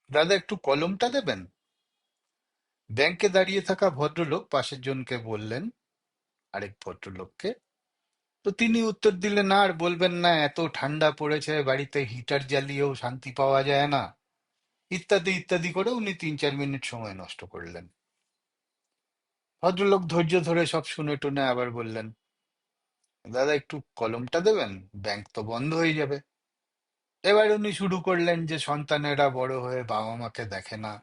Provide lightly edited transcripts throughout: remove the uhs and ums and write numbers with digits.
দাদা একটু কলমটা দেবেন। ব্যাংকে দাঁড়িয়ে থাকা ভদ্রলোক পাশের জনকে বললেন, আরেক ভদ্রলোককে। তো তিনি উত্তর দিলেন, না আর বলবেন না, এত ঠান্ডা পড়েছে, বাড়িতে হিটার জ্বালিয়েও শান্তি পাওয়া যায় না, ইত্যাদি ইত্যাদি করে উনি 3-4 মিনিট সময় নষ্ট করলেন। ভদ্রলোক ধৈর্য ধরে সব শুনে টুনে আবার বললেন, দাদা একটু কলমটা দেবেন, ব্যাংক তো বন্ধ হয়ে যাবে। এবার উনি শুরু করলেন যে সন্তানেরা বড় হয়ে বাবা মাকে দেখে না,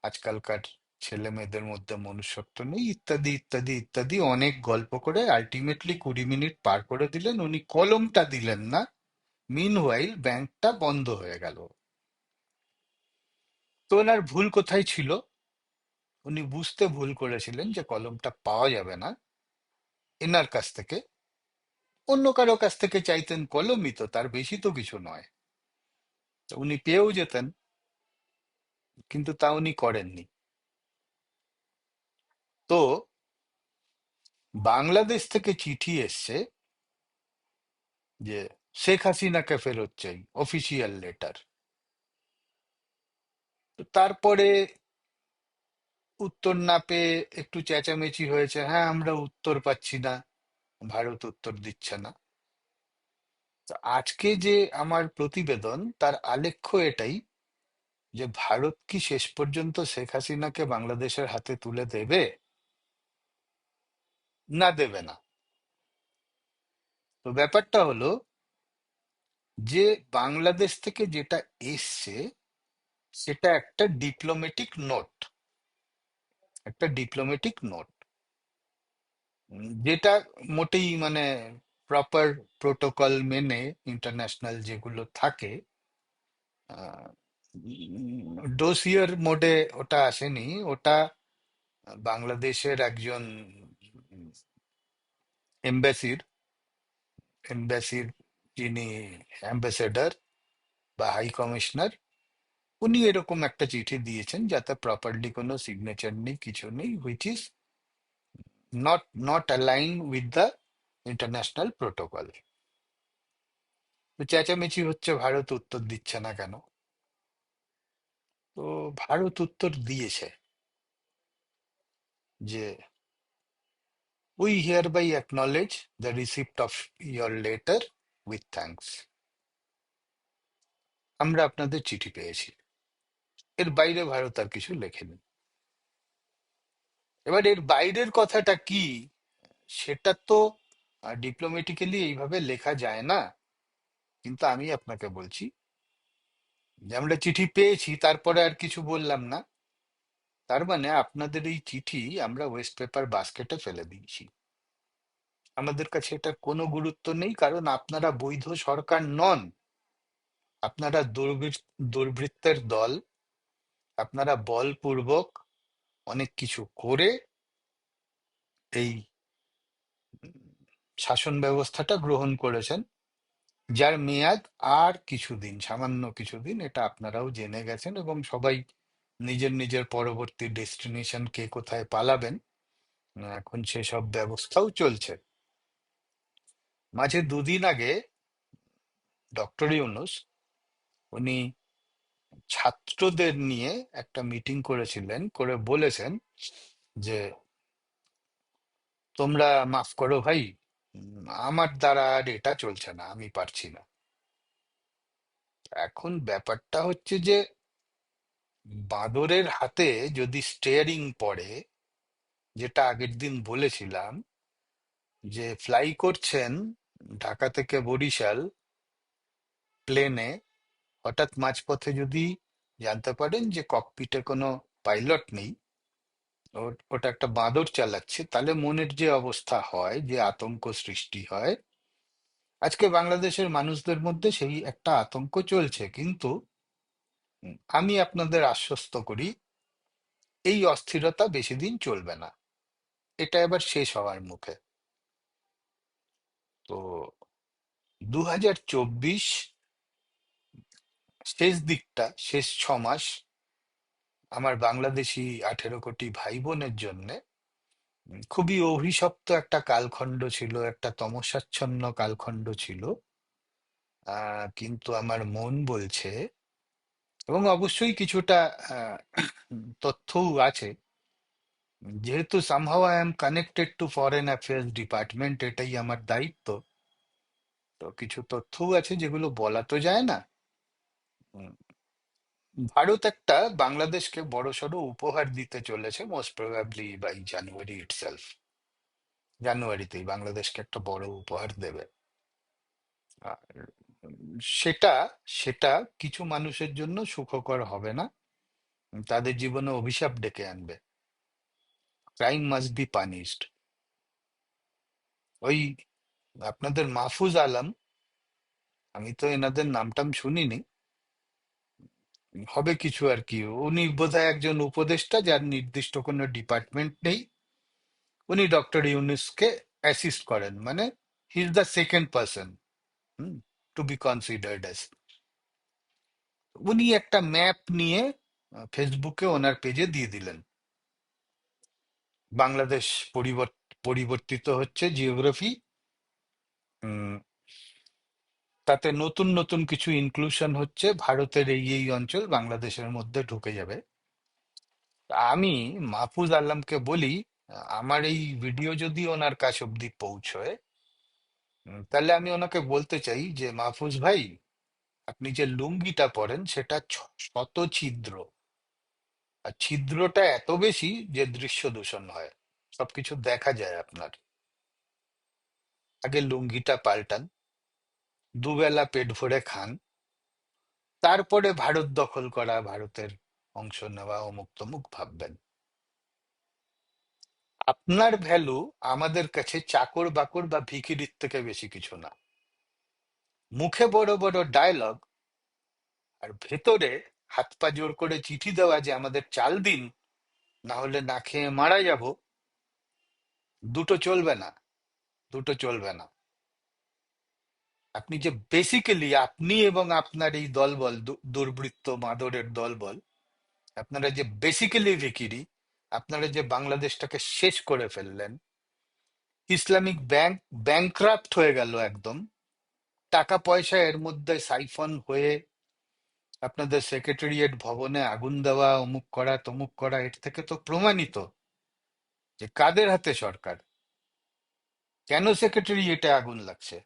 আজকালকার ছেলে মেয়েদের মধ্যে মনুষ্যত্ব নেই, ইত্যাদি ইত্যাদি ইত্যাদি অনেক গল্প করে আলটিমেটলি 20 মিনিট পার করে দিলেন, উনি কলমটা দিলেন না। মিনওয়াইল ব্যাংকটা বন্ধ হয়ে গেল। তো ওনার ভুল কোথায় ছিল? উনি বুঝতে ভুল করেছিলেন যে কলমটা পাওয়া যাবে না এনার কাছ থেকে, অন্য কারো কাছ থেকে চাইতেন, কলমই তো, তার বেশি তো কিছু নয়। তো উনি পেয়েও যেতেন, কিন্তু তা উনি করেননি। তো বাংলাদেশ থেকে চিঠি এসছে যে শেখ হাসিনাকে ফেরত চাই, অফিসিয়াল লেটার। তো তারপরে উত্তর না পেয়ে একটু চেঁচামেচি হয়েছে, হ্যাঁ আমরা উত্তর পাচ্ছি না, ভারত উত্তর দিচ্ছে না। তো আজকে যে আমার প্রতিবেদন, তার আলেখ্য এটাই, যে ভারত কি শেষ পর্যন্ত শেখ হাসিনাকে বাংলাদেশের হাতে তুলে দেবে, না দেবে না? তো ব্যাপারটা হলো যে বাংলাদেশ থেকে যেটা এসছে সেটা একটা ডিপ্লোম্যাটিক নোট, একটা ডিপ্লোম্যাটিক নোট, যেটা মোটেই মানে প্রপার প্রোটোকল মেনে ইন্টারন্যাশনাল যেগুলো থাকে, ডোসিয়ার মোডে ওটা আসেনি। ওটা বাংলাদেশের একজন এম্বাসির এম্বাসির যিনি অ্যাম্বাসেডর বা হাই কমিশনার, উনি এরকম একটা চিঠি দিয়েছেন যাতে প্রপারলি কোনো সিগনেচার নেই, কিছু নেই, which is not align with the international protocol. তো চেঁচামেচি হচ্ছে ভারত উত্তর দিচ্ছে না কেন। তো ভারত উত্তর দিয়েছে যে we hereby acknowledge the receipt of your letter with thanks. আমরা আপনাদের চিঠি পেয়েছি। এর বাইরে ভারত আর কিছু লেখেনি। এবার এর বাইরের কথাটা কি, সেটা তো ডিপ্লোম্যাটিক্যালি এইভাবে লেখা যায় না। কিন্তু আমি আপনাকে বলছি যে আমরা চিঠি পেয়েছি, তারপরে আর কিছু বললাম না, তার মানে আপনাদের এই চিঠি আমরা ওয়েস্ট পেপার বাস্কেটে ফেলে দিয়েছি। আমাদের কাছে এটার কোনো গুরুত্ব নেই, কারণ আপনারা বৈধ সরকার নন। আপনারা দুর্বৃত্তের দল। আপনারা বলপূর্বক অনেক কিছু করে এই শাসন ব্যবস্থাটা গ্রহণ করেছেন, যার মেয়াদ আর কিছুদিন, সামান্য কিছুদিন, এটা আপনারাও জেনে গেছেন। এবং সবাই নিজের নিজের পরবর্তী ডেস্টিনেশন কে কোথায় পালাবেন, এখন সেসব ব্যবস্থাও চলছে। মাঝে 2 দিন আগে ডক্টর ইউনূস, উনি ছাত্রদের নিয়ে একটা মিটিং করেছিলেন, করে বলেছেন যে তোমরা মাফ করো ভাই, আমার দ্বারা আর এটা চলছে না, আমি পারছি না। এখন ব্যাপারটা হচ্ছে যে বাঁদরের হাতে যদি স্টিয়ারিং পড়ে, যেটা আগের দিন বলেছিলাম, যে ফ্লাই করছেন ঢাকা থেকে বরিশাল প্লেনে, হঠাৎ মাঝপথে যদি জানতে পারেন যে ককপিটে কোনো পাইলট নেই, ওটা একটা বাঁদর চালাচ্ছে, তাহলে মনের যে অবস্থা হয়, যে আতঙ্ক সৃষ্টি হয়, আজকে বাংলাদেশের মানুষদের মধ্যে সেই একটা আতঙ্ক চলছে। কিন্তু আমি আপনাদের আশ্বস্ত করি, এই অস্থিরতা বেশি দিন চলবে না, এটা এবার শেষ হওয়ার মুখে। তো 2024 শেষ দিকটা, শেষ 6 মাস আমার বাংলাদেশি 18 কোটি ভাই বোনের জন্য খুবই অভিশপ্ত একটা কালখণ্ড ছিল, একটা তমসাচ্ছন্ন কালখণ্ড ছিল। কিন্তু আমার মন বলছে এবং অবশ্যই কিছুটা আহ, তথ্যও আছে। যেহেতু somehow I am connected to foreign affairs department, এটাই আমার দায়িত্ব, তো কিছু তথ্যও আছে যেগুলো বলা তো যায় না। উম, ভারত একটা বাংলাদেশকে বড়সড় উপহার দিতে চলেছে, most probably by January itself. জানুয়ারিতেই বাংলাদেশকে একটা বড় উপহার দেবে। আর সেটা সেটা কিছু মানুষের জন্য সুখকর হবে না, তাদের জীবনে অভিশাপ ডেকে আনবে। Crime must be punished. ওই আপনাদের মাহফুজ আলম, আমি তো এনাদের নামটাম শুনিনি, হবে কিছু আর কি, উনি বোধহয় একজন উপদেষ্টা যার নির্দিষ্ট কোনো ডিপার্টমেন্ট নেই। উনি ডক্টর ইউনূসকে অ্যাসিস্ট করেন, মানে he is the second person to be considered as. উনি একটা ম্যাপ নিয়ে ফেসবুকে ওনার পেজে দিয়ে দিলেন। বাংলাদেশ পরিবর্তিত হচ্ছে জিওগ্রাফি, তাতে নতুন নতুন কিছু ইনক্লুশন হচ্ছে, ভারতের এই এই অঞ্চল বাংলাদেশের মধ্যে ঢুকে যাবে। তা আমি মাহফুজ আলমকে বলি, আমার এই ভিডিও যদি ওনার কাছ অব্দি পৌঁছয়, তাহলে আমি ওনাকে বলতে চাই যে মাহফুজ ভাই, আপনি যে লুঙ্গিটা পরেন সেটা শত ছিদ্র, আর ছিদ্রটা এত বেশি যে দৃশ্য দূষণ হয়, সবকিছু দেখা যায় আপনার। আগে লুঙ্গিটা পাল্টান, দুবেলা পেট ভরে খান, তারপরে ভারত দখল করা, ভারতের অংশ নেওয়া, অমুক তমুক ভাববেন। আপনার ভ্যালু আমাদের কাছে চাকর বাকর বা ভিখিরির থেকে বেশি কিছু না। মুখে বড় বড় ডায়লগ, আর ভেতরে হাত পা জোর করে চিঠি দেওয়া যে আমাদের চাল দিন, না হলে না খেয়ে মারা যাব, দুটো চলবে না, দুটো চলবে না। আপনি যে বেসিক্যালি, আপনি এবং আপনার এই দলবল, দুর্বৃত্ত মাদরের দলবল, আপনারা যে বেসিক্যালি ভিখিরি, আপনারা যে বাংলাদেশটাকে শেষ করে ফেললেন, ইসলামিক ব্যাংক ব্যাংক্রাফ্ট হয়ে গেল একদম, টাকা পয়সা এর মধ্যে সাইফন হয়ে আপনাদের সেক্রেটারিয়েট ভবনে আগুন দেওয়া, অমুক করা তমুক করা, এর থেকে তো প্রমাণিত যে কাদের হাতে সরকার, কেন সেক্রেটারিয়েটে আগুন লাগছে।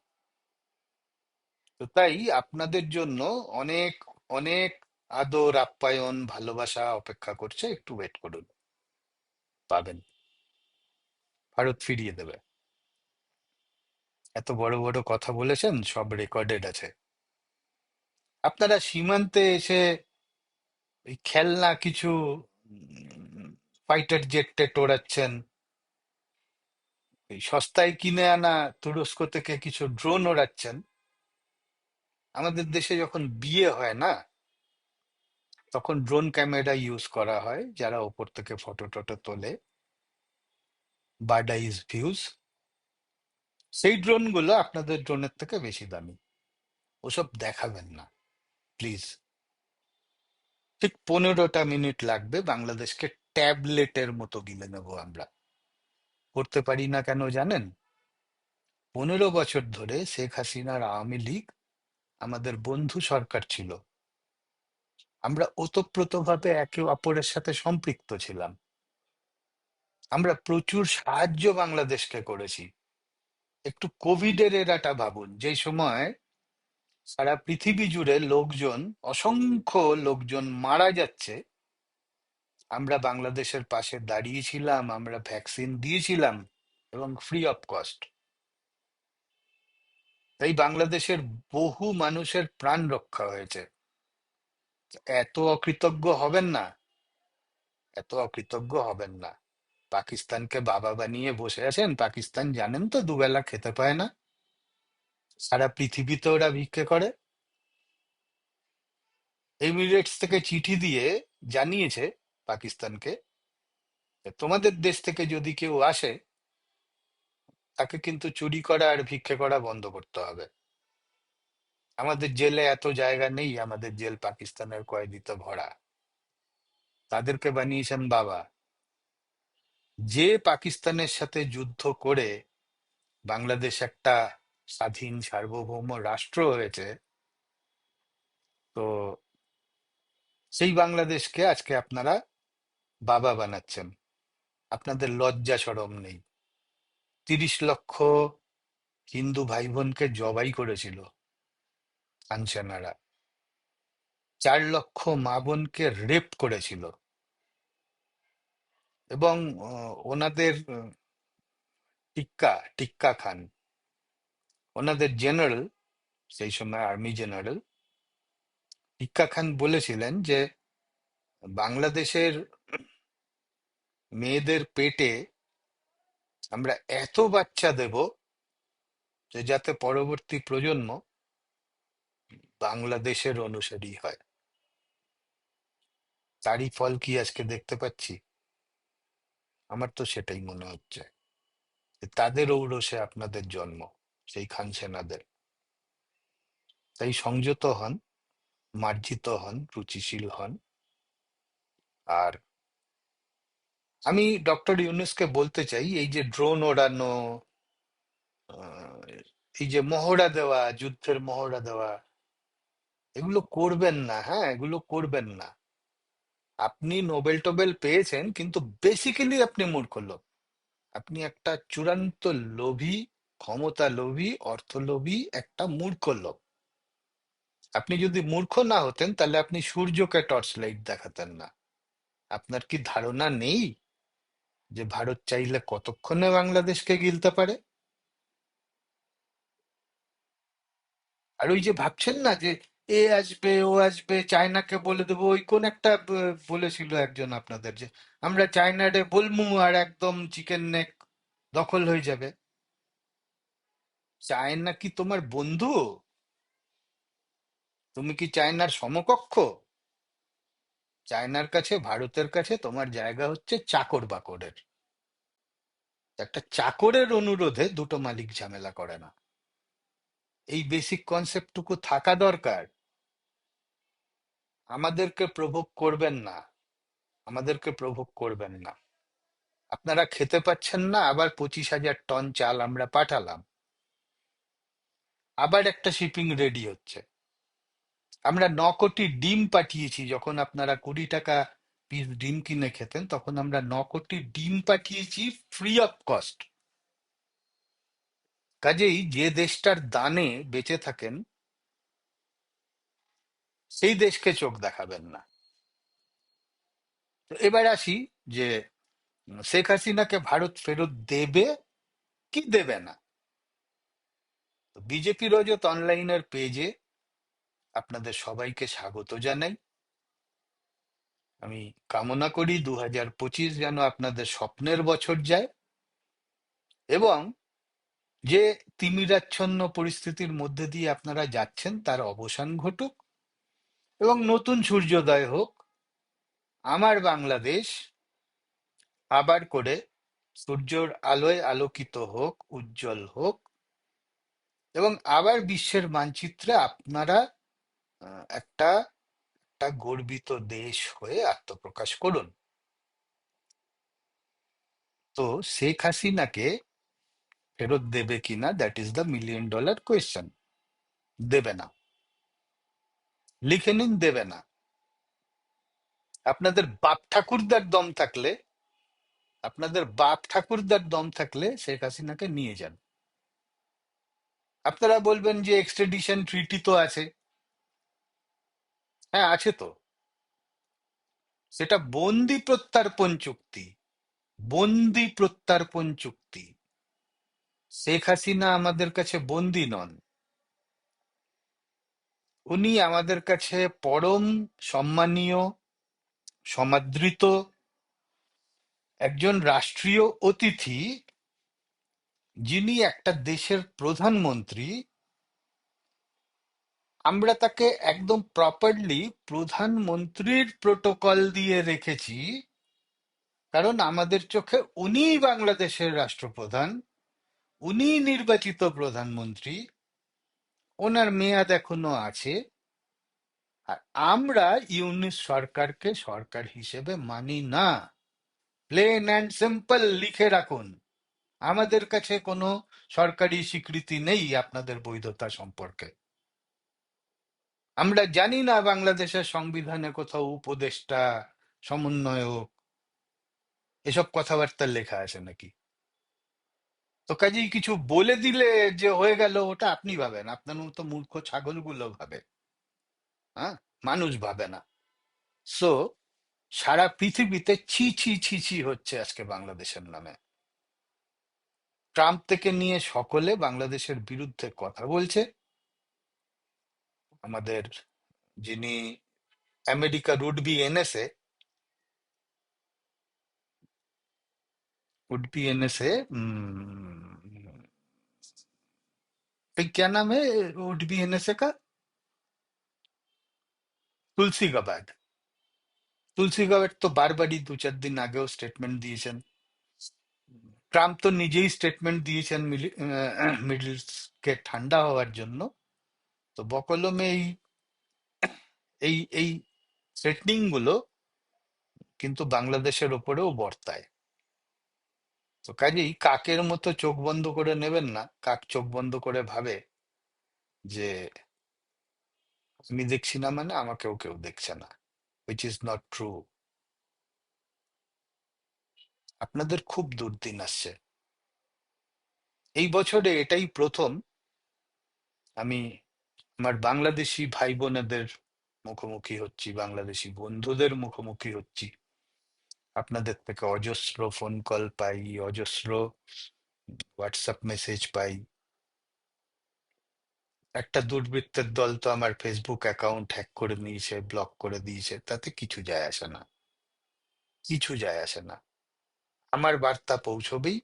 তো তাই আপনাদের জন্য অনেক অনেক আদর আপ্যায়ন ভালোবাসা অপেক্ষা করছে, একটু ওয়েট করুন, পাবেন। ভারত ফিরিয়ে দেবে। এত বড় বড় কথা বলেছেন, সব রেকর্ডেড আছে। আপনারা সীমান্তে এসে ওই খেলনা কিছু ফাইটার জেট টেট ওড়াচ্ছেন, এই সস্তায় কিনে আনা তুরস্ক থেকে কিছু ড্রোন ওড়াচ্ছেন। আমাদের দেশে যখন বিয়ে হয় না, তখন ড্রোন ক্যামেরা ইউজ করা হয়, যারা ওপর থেকে ফটো টটো তোলে, বার্ড আইজ ভিউজ। সেই ড্রোন গুলো আপনাদের ড্রোনের থেকে বেশি দামি। ওসব দেখাবেন না প্লিজ। ঠিক 15টা মিনিট লাগবে, বাংলাদেশকে ট্যাবলেটের মতো গিলে নেবো আমরা। করতে পারি না কেন জানেন? 15 বছর ধরে শেখ হাসিনার আওয়ামী লীগ আমাদের বন্ধু সরকার ছিল। আমরা ওতপ্রোতভাবে একে অপরের সাথে সম্পৃক্ত ছিলাম। আমরা প্রচুর সাহায্য বাংলাদেশকে করেছি। একটু কোভিডের এরাটা ভাবুন, যে সময় সারা পৃথিবী জুড়ে লোকজন, অসংখ্য লোকজন মারা যাচ্ছে, আমরা বাংলাদেশের পাশে দাঁড়িয়েছিলাম, আমরা ভ্যাকসিন দিয়েছিলাম, এবং ফ্রি অফ কস্ট। তাই বাংলাদেশের বহু মানুষের প্রাণ রক্ষা হয়েছে। এত অকৃতজ্ঞ হবেন না, এত অকৃতজ্ঞ হবেন না। পাকিস্তানকে বাবা বানিয়ে বসে আছেন, পাকিস্তান জানেন তো দুবেলা খেতে পায় না, সারা পৃথিবীতে ওরা ভিক্ষে করে। এমিরেটস থেকে চিঠি দিয়ে জানিয়েছে পাকিস্তানকে যে তোমাদের দেশ থেকে যদি কেউ আসে, তাকে কিন্তু চুরি করা আর ভিক্ষে করা বন্ধ করতে হবে। আমাদের জেলে এত জায়গা নেই, আমাদের জেল পাকিস্তানের কয়েদিতে ভরা। তাদেরকে বানিয়েছেন বাবা। যে পাকিস্তানের সাথে যুদ্ধ করে বাংলাদেশ একটা স্বাধীন সার্বভৌম রাষ্ট্র হয়েছে, তো সেই বাংলাদেশকে আজকে আপনারা বাবা বানাচ্ছেন। আপনাদের লজ্জা শরম নেই। 30 লক্ষ হিন্দু ভাই বোনকে জবাই করেছিল আনসানারা। 4 লক্ষ মা বোনকে রেপ করেছিল। এবং ওনাদের টিক্কা টিক্কা খান, ওনাদের জেনারেল, সেই সময় আর্মি জেনারেল টিক্কা খান বলেছিলেন যে বাংলাদেশের মেয়েদের পেটে আমরা এত বাচ্চা দেব যে যাতে পরবর্তী প্রজন্ম বাংলাদেশের অনুসারী হয়। তারই ফল কি আজকে দেখতে পাচ্ছি? আমার তো সেটাই মনে হচ্ছে, যে তাদের ঔরসে আপনাদের জন্ম, সেই খান সেনাদের। তাই সংযত হন, মার্জিত হন, রুচিশীল হন। আর আমি ডক্টর ইউনূসকে বলতে চাই, এই যে ড্রোন ওড়ানো, আহ, এই যে মহড়া দেওয়া, যুদ্ধের মহড়া দেওয়া, এগুলো করবেন না। হ্যাঁ, এগুলো করবেন না। আপনি নোবেল টোবেল পেয়েছেন, কিন্তু বেসিক্যালি আপনি মূর্খ লোক। আপনি একটা চূড়ান্ত লোভী, ক্ষমতা লোভী, অর্থ লোভী একটা মূর্খ লোক। আপনি যদি মূর্খ না হতেন তাহলে আপনি সূর্যকে টর্চ লাইট দেখাতেন না। আপনার কি ধারণা নেই যে ভারত চাইলে কতক্ষণে বাংলাদেশকে গিলতে পারে? আর ওই যে ভাবছেন না যে এ আসবে, ও আসবে, চায়নাকে বলে দেবো, ওই কোন একটা বলেছিল একজন আপনাদের যে আমরা চায়নারে বলমু আর একদম চিকেন নেক দখল হয়ে যাবে। চায়না কি তোমার বন্ধু? তুমি কি চায়নার সমকক্ষ? চায়নার কাছে, ভারতের কাছে তোমার জায়গা হচ্ছে চাকর বাকরের। একটা চাকরের অনুরোধে দুটো মালিক ঝামেলা করে না। এই বেসিক কনসেপ্টটুকু থাকা দরকার। আমাদেরকে প্রভোগ করবেন না, আমাদেরকে প্রভোগ করবেন না। আপনারা খেতে পাচ্ছেন না, আবার 25,000 টন চাল আমরা পাঠালাম, আবার একটা শিপিং রেডি হচ্ছে। আমরা 9 কোটি ডিম পাঠিয়েছি, যখন আপনারা 20 টাকা পিস ডিম কিনে খেতেন তখন আমরা 9 কোটি ডিম পাঠিয়েছি ফ্রি অফ কস্ট। কাজেই যে দেশটার দানে বেঁচে থাকেন সেই দেশকে চোখ দেখাবেন না। তো এবার আসি যে শেখ হাসিনাকে ভারত ফেরত দেবে কি দেবে না। বিজেপি রজত অনলাইনের পেজে আপনাদের সবাইকে স্বাগত জানাই। আমি কামনা করি 2025 যেন আপনাদের স্বপ্নের বছর যায়, এবং যে তিমিরাচ্ছন্ন পরিস্থিতির মধ্যে দিয়ে আপনারা যাচ্ছেন তার অবসান ঘটুক, এবং নতুন সূর্যোদয় হোক। আমার বাংলাদেশ আবার করে সূর্যের আলোয় আলোকিত হোক, উজ্জ্বল হোক, এবং আবার বিশ্বের মানচিত্রে আপনারা একটা একটা গর্বিত দেশ হয়ে আত্মপ্রকাশ করুন। তো শেখ হাসিনাকে ফেরত দেবে কিনা, দ্যাট ইজ দ্য $1,000,000 কোয়েশ্চেন। দেবে না। লিখে নিন, দেবে না। আপনাদের বাপ ঠাকুরদার দম থাকলে, আপনাদের বাপ ঠাকুরদার দম থাকলে শেখ হাসিনাকে নিয়ে যান। আপনারা বলবেন যে এক্সট্রাডিশন ট্রিটি তো আছে। হ্যাঁ, আছে তো। সেটা বন্দি প্রত্যার্পণ চুক্তি। বন্দি প্রত্যার্পণ চুক্তি। শেখ হাসিনা আমাদের কাছে বন্দি নন। উনি আমাদের কাছে পরম সম্মানীয়, সমাদৃত একজন রাষ্ট্রীয় অতিথি, যিনি একটা দেশের প্রধানমন্ত্রী। আমরা তাকে একদম প্রপারলি প্রধানমন্ত্রীর প্রোটোকল দিয়ে রেখেছি, কারণ আমাদের চোখে উনিই বাংলাদেশের রাষ্ট্রপ্রধান, উনিই নির্বাচিত প্রধানমন্ত্রী, ওনার মেয়াদ এখনো আছে। আর আমরা ইউনিস সরকারকে সরকার হিসেবে মানি না। প্লেন অ্যান্ড সিম্পল লিখে রাখুন। আমাদের কাছে কোনো সরকারি স্বীকৃতি নেই আপনাদের বৈধতা সম্পর্কে। আমরা জানি না বাংলাদেশের সংবিধানে কোথাও উপদেষ্টা, সমন্বয়ক, এসব কথাবার্তা লেখা আছে নাকি? তো কাজেই কিছু বলে দিলে যে হয়ে গেল, ওটা আপনি ভাবেন, আপনার মতো মূর্খ ছাগলগুলো ভাবে। হ্যাঁ, মানুষ ভাবে না। সো সারা পৃথিবীতে ছি ছি ছি ছি হচ্ছে আজকে বাংলাদেশের নামে। ট্রাম্প থেকে নিয়ে সকলে বাংলাদেশের বিরুদ্ধে কথা বলছে। আমাদের যিনি আমেরিকা উড বি এনএসএ, उड बी एनएसए, क्या नाम है उड बी एनएसए का? তুলসী গাবার্ড। তুলসী গাবার্ড তো বারবারই 2-4 দিন আগেও স্টেটমেন্ট দিয়েছেন। ট্রাম্প তো নিজেই স্টেটমেন্ট দিয়েছেন মিডল কে ঠান্ডা হওয়ার জন্য। তো বকলমে এই থ্রেটনিং গুলো কিন্তু বাংলাদেশের ওপরেও বর্তায়। তো কাজেই কাকের মতো চোখ বন্ধ করে নেবেন না। কাক চোখ বন্ধ করে ভাবে যে আমি দেখছি না মানে আমাকেও কেউ দেখছে না, হুইচ ইজ নট ট্রু। আপনাদের খুব দুর্দিন আসছে। এই বছরে এটাই প্রথম আমি আমার বাংলাদেশি ভাই বোনেদের মুখোমুখি হচ্ছি, বাংলাদেশি বন্ধুদের মুখোমুখি হচ্ছি। আপনাদের থেকে অজস্র ফোন কল পাই, অজস্র হোয়াটসঅ্যাপ মেসেজ পাই। একটা দুর্বৃত্তের দল তো আমার ফেসবুক অ্যাকাউন্ট হ্যাক করে নিয়েছে, ব্লক করে দিয়েছে, তাতে কিছু যায় আসে না। কিছু যায় আসে না। আমার বার্তা পৌঁছবেই,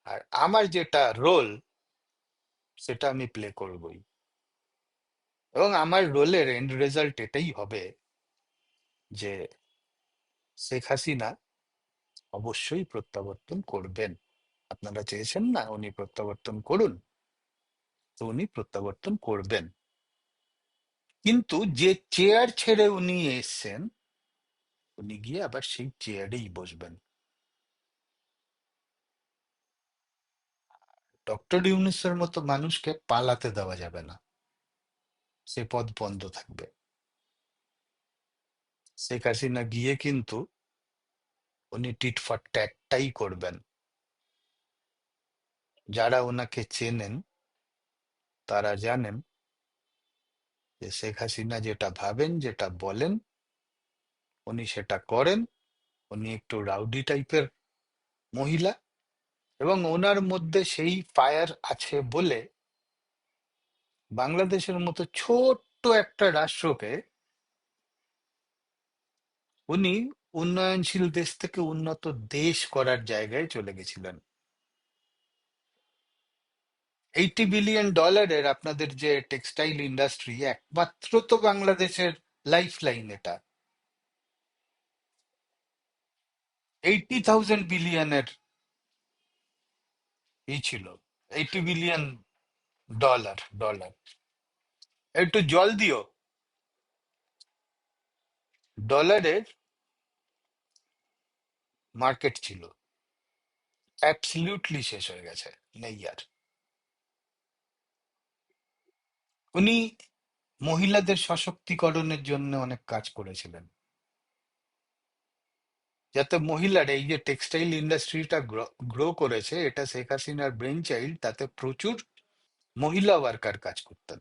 আর আমার যেটা রোল সেটা আমি প্লে করবই। এবং আমার রোলের এন্ড রেজাল্ট এটাই হবে যে শেখ হাসিনা অবশ্যই প্রত্যাবর্তন করবেন। আপনারা চেয়েছেন না উনি প্রত্যাবর্তন করুন, তো উনি প্রত্যাবর্তন করবেন। কিন্তু যে চেয়ার ছেড়ে উনি এসছেন, উনি গিয়ে আবার সেই চেয়ারেই বসবেন। ডক্টর ইউনূসের মতো মানুষকে পালাতে দেওয়া যাবে না, সে পদ বন্ধ থাকবে। শেখ হাসিনা গিয়ে কিন্তু উনি টিট ফর ট্যাটটাই করবেন। যারা ওনাকে চেনেন তারা জানেন যে শেখ হাসিনা যেটা ভাবেন, যেটা বলেন, উনি সেটা করেন। উনি একটু রাউডি টাইপের মহিলা, এবং ওনার মধ্যে সেই ফায়ার আছে বলে বাংলাদেশের মতো ছোট্ট একটা রাষ্ট্রকে উনি উন্নয়নশীল দেশ থেকে উন্নত দেশ করার জায়গায় চলে গেছিলেন। $80 বিলিয়ন আপনাদের যে টেক্সটাইল ইন্ডাস্ট্রি, একমাত্র তো বাংলাদেশের লাইফ লাইন এটা। 80,000 বিলিয়নের ই ছিল। $80 বিলিয়ন। একটু জল দিও। ডলারের মার্কেট ছিল, অ্যাবসলিউটলি শেষ হয়ে গেছে, নেই আর। উনি মহিলাদের সশক্তিকরণের জন্য অনেক কাজ করেছিলেন, যাতে মহিলারা, এই যে টেক্সটাইল ইন্ডাস্ট্রিটা গ্রো করেছে, এটা শেখ হাসিনার ব্রেন চাইল্ড, তাতে প্রচুর মহিলা ওয়ার্কার কাজ করতেন।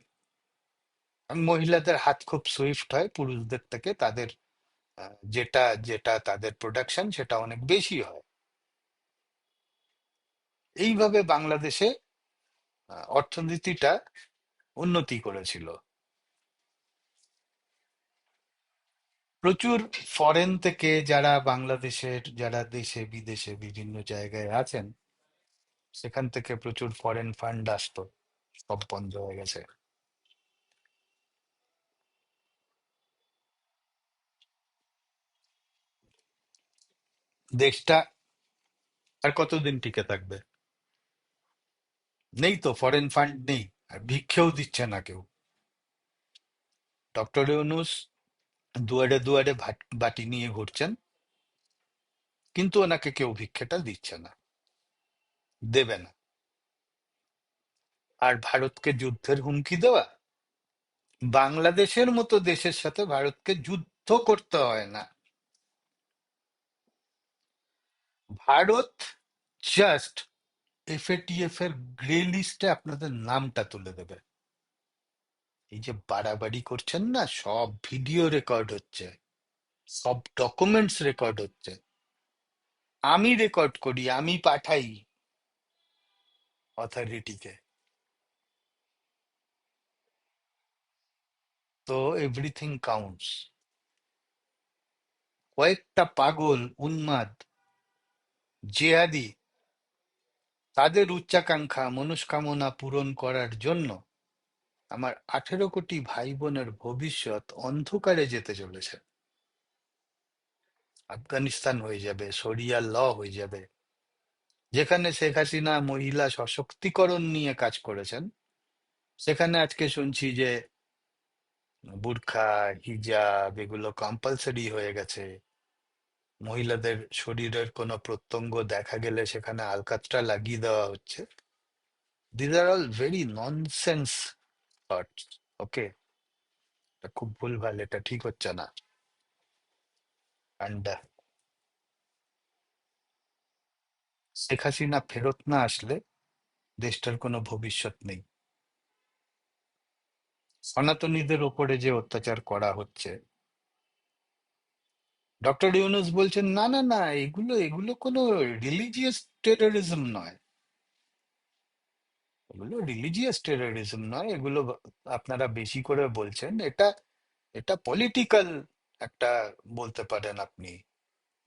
এবং মহিলাদের হাত খুব সুইফট হয় পুরুষদের থেকে, তাদের যেটা যেটা তাদের প্রোডাকশন সেটা অনেক বেশি হয়। এইভাবে বাংলাদেশে অর্থনীতিটা উন্নতি করেছিল। প্রচুর ফরেন থেকে যারা বাংলাদেশের, যারা দেশে বিদেশে বিভিন্ন জায়গায় আছেন, সেখান থেকে প্রচুর ফরেন ফান্ড আসতো, সব বন্ধ হয়ে গেছে। দেশটা আর কতদিন টিকে থাকবে? নেই তো, ফরেন ফান্ড নেই, আর ভিক্ষেও দিচ্ছে না কেউ। ডক্টর ইউনূস দুয়ারে দুয়ারে বাটি নিয়ে ঘুরছেন, কিন্তু ওনাকে কেউ ভিক্ষেটা দিচ্ছে না, দেবে না। আর ভারতকে যুদ্ধের হুমকি দেওয়া, বাংলাদেশের মতো দেশের সাথে ভারতকে যুদ্ধ করতে হয় না। ভারত জাস্ট এফএটিএফ এর গ্রে লিস্টে আপনাদের নামটা তুলে দেবে। এই যে বাড়াবাড়ি করছেন না, সব ভিডিও রেকর্ড হচ্ছে, সব ডকুমেন্টস রেকর্ড হচ্ছে। আমি রেকর্ড করি, আমি পাঠাই অথরিটিকে। তো এভরিথিং কাউন্টস। কয়েকটা পাগল, উন্মাদ, জেহাদি, তাদের উচ্চাকাঙ্ক্ষা মনস্কামনা পূরণ করার জন্য আমার 18 কোটি ভাই বোনের ভবিষ্যৎ অন্ধকারে যেতে চলেছে। আফগানিস্তান হয়ে যাবে, শরিয়া ল হয়ে যাবে। যেখানে শেখ হাসিনা মহিলা সশক্তিকরণ নিয়ে কাজ করেছেন, সেখানে আজকে শুনছি যে বুরখা, হিজাব এগুলো কম্পালসারি হয়ে গেছে। মহিলাদের শরীরের কোনো প্রত্যঙ্গ দেখা গেলে সেখানে আলকাতরা লাগিয়ে দেওয়া হচ্ছে। This are all very nonsense thoughts. Okay, এটা খুব ভুলভাল, এটা ঠিক হচ্ছে না। অ্যান্ড শেখ হাসিনা ফেরত না আসলে দেশটার কোনো ভবিষ্যৎ নেই। সনাতনীদের ওপরে যে অত্যাচার করা হচ্ছে, ডক্টর ইউনূস বলছেন না না না, এগুলো এগুলো কোনো রিলিজিয়াস টেরোরিজম নয়। এগুলো রিলিজিয়াস টেরোরিজম নয়, এগুলো আপনারা বেশি করে বলছেন। এটা এটা পলিটিক্যাল একটা, বলতে পারেন আপনি,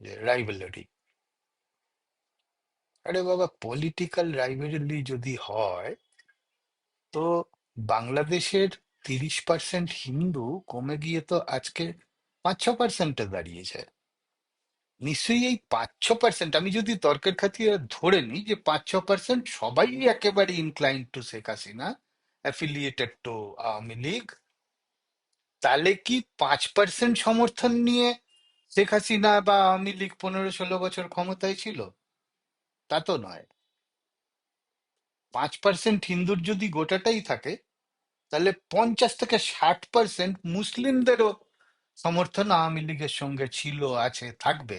যে রাইভেলারি। আরে বাবা, পলিটিক্যাল রাইভেলারি যদি হয়, তো বাংলাদেশের 30% হিন্দু কমে গিয়ে তো আজকে 5-6%-এ দাঁড়িয়েছে। নিশ্চয়ই এই 5-6%, আমি যদি তর্কের খাতিরে ধরে নিই যে 5-6% সবাই একেবারে inclined to Sheikh Hasina, affiliated to Awami League, তাহলে কি 5% সমর্থন নিয়ে শেখ হাসিনা বা আওয়ামী লীগ 15-16 বছর ক্ষমতায় ছিল? তা তো নয়। 5% হিন্দুর যদি গোটাটাই থাকে, তাহলে 50 থেকে 60% মুসলিমদেরও সমর্থন আওয়ামী লীগের সঙ্গে ছিল, আছে, থাকবে।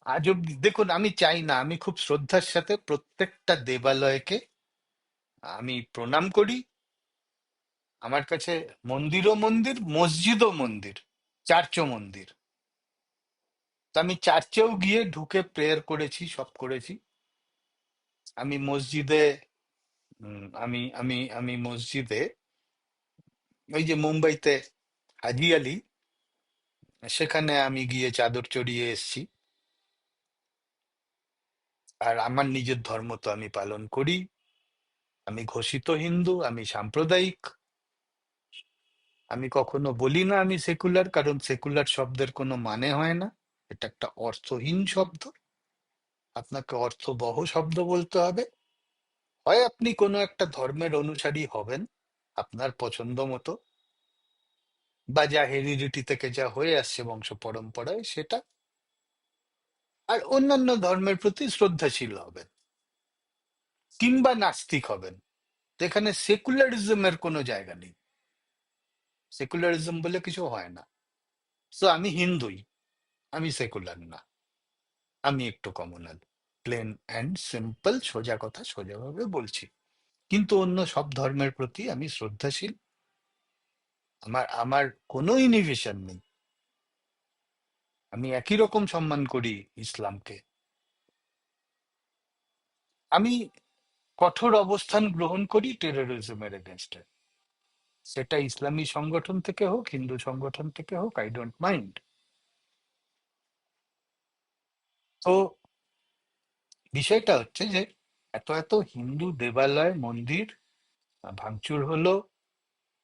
আজ অব্দি দেখুন, আমি চাই না, আমি খুব শ্রদ্ধার সাথে প্রত্যেকটা দেবালয়কে আমি প্রণাম করি। আমার কাছে মন্দিরও মন্দির, মসজিদও মন্দির, চার্চও মন্দির। তো আমি চার্চেও গিয়ে ঢুকে প্রেয়ার করেছি, সব করেছি। আমি মসজিদে আমি আমি আমি মসজিদে, ওই যে মুম্বাইতে হাজি আলি, সেখানে আমি গিয়ে চাদর চড়িয়ে এসেছি। আর আমার নিজের ধর্ম তো আমি পালন করি। আমি ঘোষিত হিন্দু, আমি সাম্প্রদায়িক। আমি কখনো বলি না আমি সেকুলার, কারণ সেকুলার শব্দের কোনো মানে হয় না। এটা একটা অর্থহীন শব্দ। আপনাকে অর্থবহ শব্দ বলতে হবে। হয় আপনি কোনো একটা ধর্মের অনুসারী হবেন আপনার পছন্দ মতো, বা যা হেরিডিটি থেকে যা হয়ে আসছে বংশ পরম্পরায় সেটা, আর অন্যান্য ধর্মের প্রতি শ্রদ্ধাশীল হবেন, কিংবা নাস্তিক হবেন। যেখানে সেকুলারিজমের কোনো জায়গা নেই। সেকুলারিজম বলে কিছু হয় না। তো আমি হিন্দুই, আমি সেকুলার না। আমি একটু কমনাল, প্লেন অ্যান্ড সিম্পল, সোজা কথা সোজাভাবে বলছি। কিন্তু অন্য সব ধর্মের প্রতি আমি শ্রদ্ধাশীল। আমার আমার কোনো ইনহিবিশন নেই। আমি একই রকম সম্মান করি ইসলামকে। আমি কঠোর অবস্থান গ্রহণ করি টেরোরিজমের এগেনস্টে। সেটা ইসলামী সংগঠন থেকে হোক, হিন্দু সংগঠন থেকে হোক, আই ডোন্ট মাইন্ড। তো বিষয়টা হচ্ছে যে এত এত হিন্দু দেবালয়, মন্দির ভাঙচুর হলো,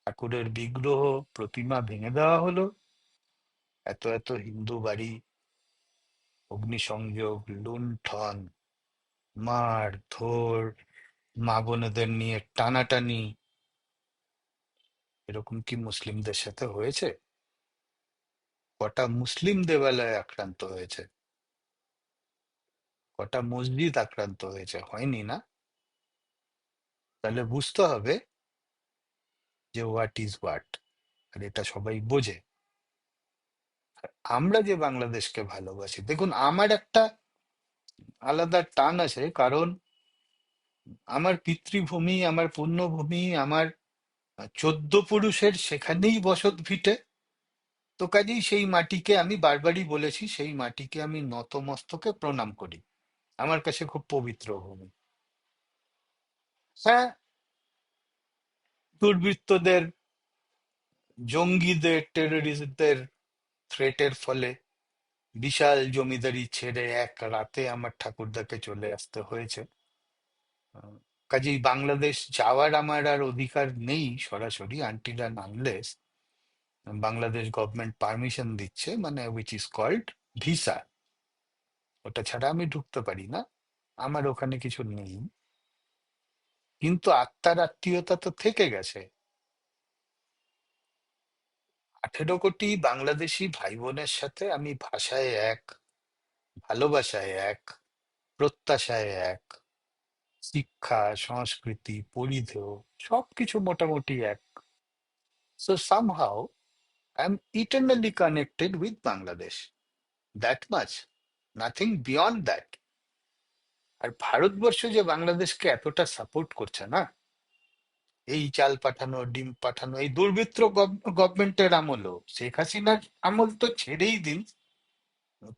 ঠাকুরের বিগ্রহ, প্রতিমা ভেঙে দেওয়া হলো, এত এত হিন্দু বাড়ি অগ্নিসংযোগ, লুণ্ঠন, মারধর, মা বোনেদের নিয়ে টানাটানি, এরকম কি মুসলিমদের সাথে হয়েছে? কটা মুসলিম দেবালয় আক্রান্ত হয়েছে? কটা মসজিদ আক্রান্ত হয়েছে? হয়নি না? তাহলে বুঝতে হবে যে হোয়াট ইজ হোয়াট, আর এটা সবাই বোঝে। আমরা যে বাংলাদেশকে ভালোবাসি, দেখুন আমার একটা আলাদা টান আছে, কারণ আমার পিতৃভূমি, আমার পুণ্যভূমি, আমার 14 পুরুষের সেখানেই বসত ভিটে। তো কাজেই সেই মাটিকে, আমি বারবারই বলেছি, সেই মাটিকে আমি নতমস্তকে প্রণাম করি। আমার কাছে খুব পবিত্র ভূমি। হ্যাঁ, দুর্বৃত্তদের, জঙ্গিদের, টেররিস্টদের থ্রেটের ফলে বিশাল জমিদারি ছেড়ে এক রাতে আমার ঠাকুরদাকে চলে আসতে হয়েছে। আহ, কাজেই বাংলাদেশ যাওয়ার আমার আর অধিকার নেই সরাসরি, until and unless Bangladesh government permission দিচ্ছে, মানে উইচ ইজ কল্ড ভিসা। ওটা ছাড়া আমি ঢুকতে পারি না, আমার ওখানে কিছু নেই। কিন্তু আত্মার আত্মীয়তা তো থেকে গেছে। 18 কোটি বাংলাদেশি ভাই বোনের সাথে আমি ভাষায় এক, ভালোবাসায় এক, প্রত্যাশায় এক, শিক্ষা, সংস্কৃতি, পরিধেয়, সবকিছু মোটামুটি এক। So somehow I am eternally connected with Bangladesh, that much, nothing beyond that. আর ভারতবর্ষ যে বাংলাদেশকে এতটা সাপোর্ট করছে না, এই চাল পাঠানো, ডিম পাঠানো, এই দুর্বৃত্ত গভর্নমেন্টের আমলও, শেখ হাসিনার আমল তো ছেড়েই দিন,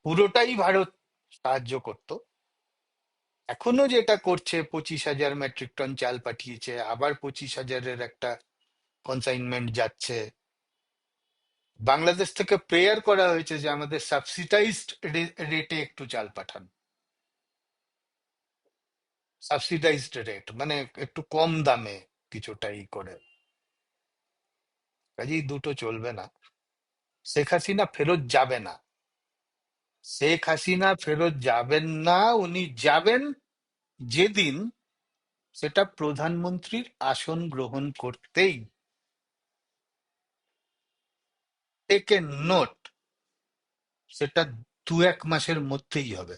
পুরোটাই ভারত সাহায্য করত। এখনো যেটা করছে, 25,000 মেট্রিক টন চাল পাঠিয়েছে, আবার 25,000-এর একটা কনসাইনমেন্ট যাচ্ছে। বাংলাদেশ থেকে প্রেয়ার করা হয়েছে যে আমাদের সাবসিডাইজড রেটে একটু চাল পাঠান। সাবসিডাইজড রেট মানে একটু কম দামে কিছুটাই করে। কাজেই দুটো চলবে না। শেখ হাসিনা ফেরত যাবে না। শেখ হাসিনা ফেরত যাবেন না। উনি যাবেন যেদিন, সেটা প্রধানমন্ত্রীর আসন গ্রহণ করতেই। টেক এ নোট, সেটা 2-1 মাসের মধ্যেই হবে।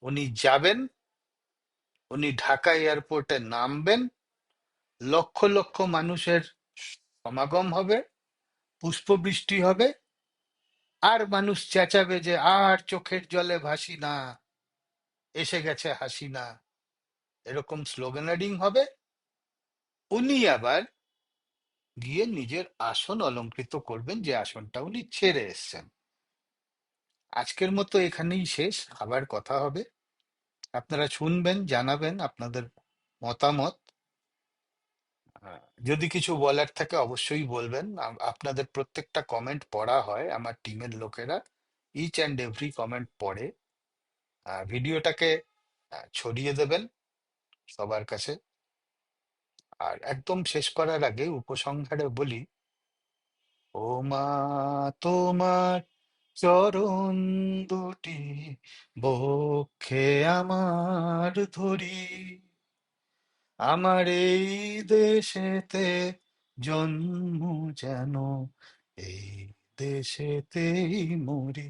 উনি যাবেন, উনি ঢাকা এয়ারপোর্টে নামবেন, লক্ষ লক্ষ মানুষের সমাগম হবে, পুষ্পবৃষ্টি হবে, আর মানুষ চেঁচাবে যে আর চোখের জলে ভাসি না, এসে গেছে হাসিনা, এরকম স্লোগানারিং হবে। উনি আবার গিয়ে নিজের আসন অলংকৃত করবেন, যে আসনটা উনি ছেড়ে এসছেন। আজকের মতো এখানেই শেষ, আবার কথা হবে। আপনারা শুনবেন, জানাবেন আপনাদের মতামত। যদি কিছু বলার থাকে অবশ্যই বলবেন। আপনাদের প্রত্যেকটা কমেন্ট পড়া হয়, আমার টিমের লোকেরা ইচ অ্যান্ড এভরি কমেন্ট পড়ে। ভিডিওটাকে ছড়িয়ে দেবেন সবার কাছে। আর একদম শেষ করার আগে উপসংহারে বলি, ও মা, তোমার চরণ দুটি বক্ষে আমার ধরি, আমার এই দেশেতে জন্ম যেন এই দেশেতেই মরি।